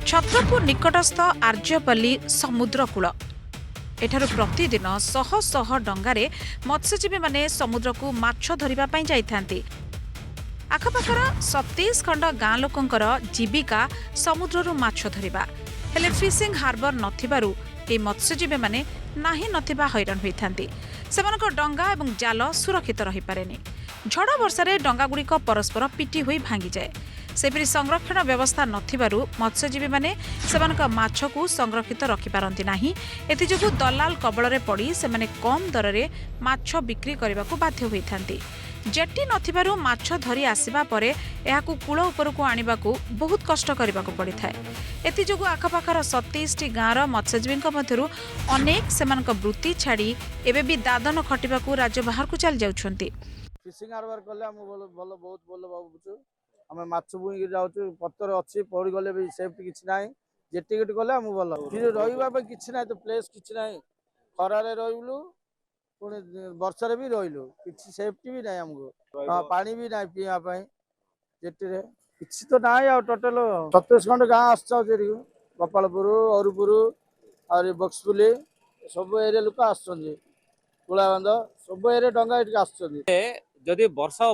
छत्रपुर निकटस्थ आर्यपल्ली समुद्रकूल एठारु प्रतिदिन शह शह डंगारे मत्स्यजीवी माने समुद्र को माछ धरिबा पई जाइथांती। आखपाखर 27 खंड गाँ लोकंकर जीविका समुद्ररु माछ धरिबा हेले फिशिंग हार्बर नथिबारु ए मत्स्यजीवी माने नाही नथिबा हैरान होइथांती। सेमानक डंगा एवं जाल सुरक्षित रहि पारेनी। झड़ वर्षारे डंगागुड़िक परस्पर पिटी होई भांगी जाए। सेपरि संरक्षण व्यवस्था नथिबारु मत्स्यजीवी माने सेमानक माछकु संरक्षित रखि पारंती नाही। एथिजोगु दलाल कबଳରେ पड़ी सेमाने कम दररे माछ बिक्री करबाकू बाध्य होइथांती। जेटी नथिबारु माछ धरि आसिबा परे एहाकु कूल उपरकू आनिबाकू बहुत कष्ट करबाकू पड़िथाय। एथिजोगु आखपाखर 27 टी गाँर मत्स्यजीवींक मध्यरु अनेक सेमानक वृत्ति छाड़ी एबे भी दादन खटिबाकू राज्य बाहरकू चल जाउछंती। फिशिंग हार्बर कले हम बहुत भल भावुँ आम माछ बुई जाऊँ पतर अच्छी पड़ी गले भी सेफ्टी किसी ना जेटी गेट गले आम भल रही कि ना तो प्लेस कि ना खरारे रही पुणी वर्षा भी रही कि सेफ्टी भी ना आमको पानी भी ना पीवाई जेटी किसी तो ना टोटाल 27 खंड गाँ आस गोपालपुर अरुपुर और बक्सपुली सब एरिया लोक आसुलाबंध सब एरिया डंगा ये आसदी वर्षा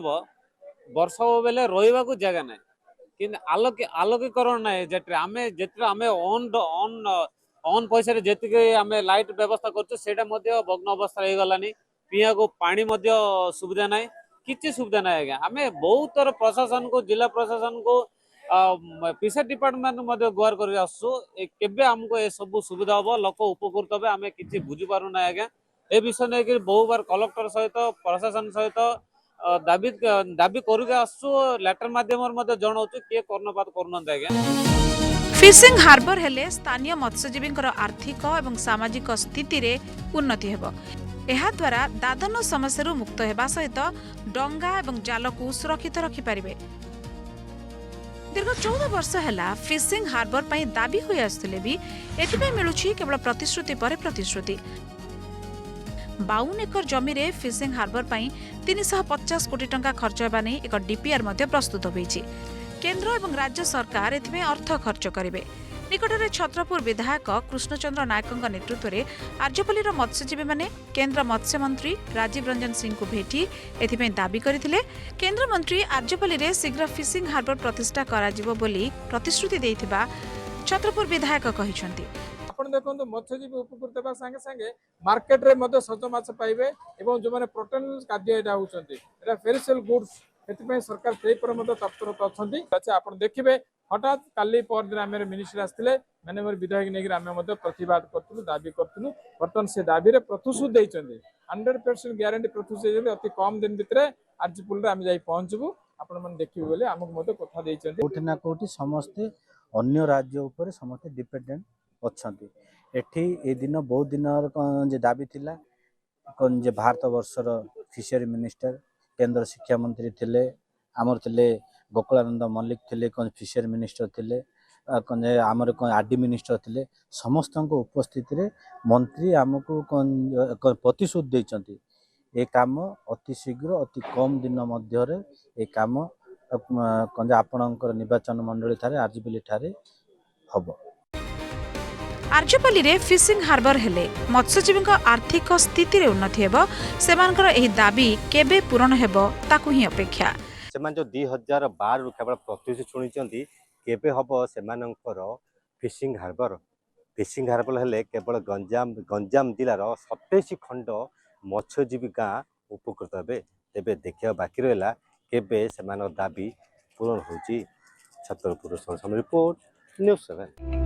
वर्षा बेले रहा जगह ना कि आलोकीकरण ना जेटे आम जिते आम ऑन पैसा जी आम लाइट व्यवस्था कर भग्न अवस्था हो गलानी पीवा को पानी सुविधा ना कि सुविधा ना आज्ञा आम बहुत थर प्रशासन को जिला प्रशासन को फिशर डिपार्टमेंट गुहार कर आमको ये सब सुविधा हम लोक उपकृत हे आम कि बुझी पार ना आज्ञा ए विषय नहीं बहु बार कलेक्टर सहित प्रशासन सहित दाबी दाबी लेटर माध्यम जनाऊ किए कर्णपात कर। फिशिंग हार्बर हेले स्थानीय मत्स्यजीवींकर आर्थिक एवं सामाजिक स्थिति रे उन्नति हेबो। एहा द्वारा दादन समस्या मुक्त हेबा सहित डंगा एवं जाल को सुरक्षित रखि पारिबे। दीर्घ 14 वर्ष हेला फिशिंग हार्बर पई दाबी होई आसथिले भी एथिबे मिलुछि केवल प्रतिश्रुति पर प्रतिश्रुति। 52 एकर जमी रे फिशिंग हार्बर पई 350 कोटी टंका खर्च हेबा नै एक डीपीआर मध्ये प्रस्तुत होईछि। केंद्र एवं राज्य सरकार एथिबे अर्थ खर्च करिवे। निकटरे छत्रपुर विधायक कृष्णचंद्र नायकଙ୍କ नेतृत्वरे आर्यपल्लीर मत्स्यजीवी माने केंद्र मत्स्य मंत्री राजीव रंजन सिंह को भेटी एथिबे दाबी करिथिले। केंद्र मंत्री आर्यपल्ली रे शीघ्र फिशिंग हार्बर प्रतिष्ठा कराजिवो बोली प्रतिश्रुति देइथिबा छत्रपुर विधायक कहिसंती। आपण देखो मत्स्यजीवी उपकृत होगा संगे संगे मार्केट रे मध्य सज माछ पाइबे एवं जो माने प्रोटीन खाद्य एटा होउछंती एटा फेरिसेल गुड्स एतिपय सरकार से पर मध्य तत्परता अछंती। अच्छा आपण देखिबे हठात काली पर दिन आमे मिनिस्टर आस्थिले माने मोर विधायक नेगी आमे मध्य प्रतिवाद करथुनु दाबी करथुनु बर्तन से दाबी रे प्रतिशुद्ध दैचंती 100% ग्यारंटी प्रतिशुद्ध दैचंती अति कम दिन भितरे आरजीपुल रे आमे जाई पहुंचबू आपण मन देखिबे बोले हमक मध्य कथा दैचंती। कोठी ना कोठी समस्त अन्य राज्य ऊपर समस्त डिपेंडेंट अच्छी एठी ए दिन बहुत दिन जे दाबी थिला जे भारत वर्षर फिशरी मिनिस्टर केंद्र शिक्षा मंत्री थिले आमर थिले गोकुलानंद मल्लिक थिले फिशरी मिनिस्टर थिले आमर आरडी मिनिस्टर थिले समस्त उपस्थिति रे मंत्री आमको प्रतिशुद्ध देइचंती ए काम अति शीघ्र अति कम दिन मध्य रे ए काम आपणकर निर्वाचन मंडली थारे आरजीपल्ली ठारे हबो। आर्यपल्ली रे फिशिंग हार्बर हेले मत्स्यजीवी आर्थिक स्थिति रे उन्नति हेबो। सेमानकर एही दाबी केबे पूर्ण हेबो ताकू ही अपेक्षा। सेमान जो 2012 रु केवल प्रतिश्रुति शुणिचंती केबे हबो सेमानकर फिशिंग हार्बर हेले केवल गंजाम जिलार 27 खंड मत्स्यजीवी गाँ उपकृत हेबे। तेबे देखिया बाकी रहला केबे सेमान दाबी पूर्ण होची। Chhatrapur report news 7।